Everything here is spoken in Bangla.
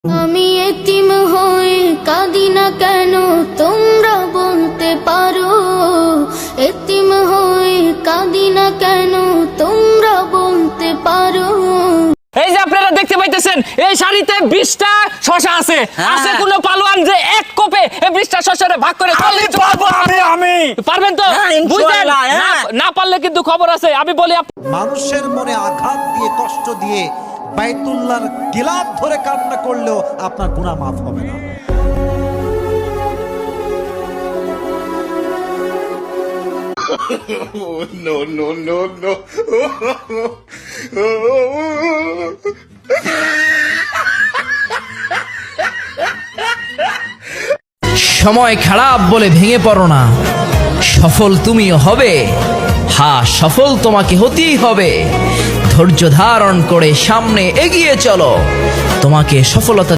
আমি এতিম হয়ে কাঁদি না কেন তোমরা বলতে পারো, এতিম হয়ে কাঁদি না কেন তোমরা বলতে পারো। এই যে আপনারা দেখতে পাইতেছেন এই শাড়িতে 20টা শসা আছে। আছে কোন পালোয়ান যে এক কোপে এই 20টা শসারে ভাগ করে পারবো আমি পারবেন তো? বুঝলেন না পারলে কিন্তু খবর আছে। আমি বলি মানুষের মনে আঘাত দিয়ে কষ্ট দিয়ে বাইতুল্লাহর গিলাফ ধরে কান্না করলেও আপনার গুনাহ মাফ হবে না। no. সময় খারাপ বলে ভেঙে পড়ো না, সফল তুমিও হবে। হ্যাঁ, সফল তোমাকে হতেই হবে। ধৈর্য ধারণ করে সামনে এগিয়ে চলো, তোমাকে সফলতা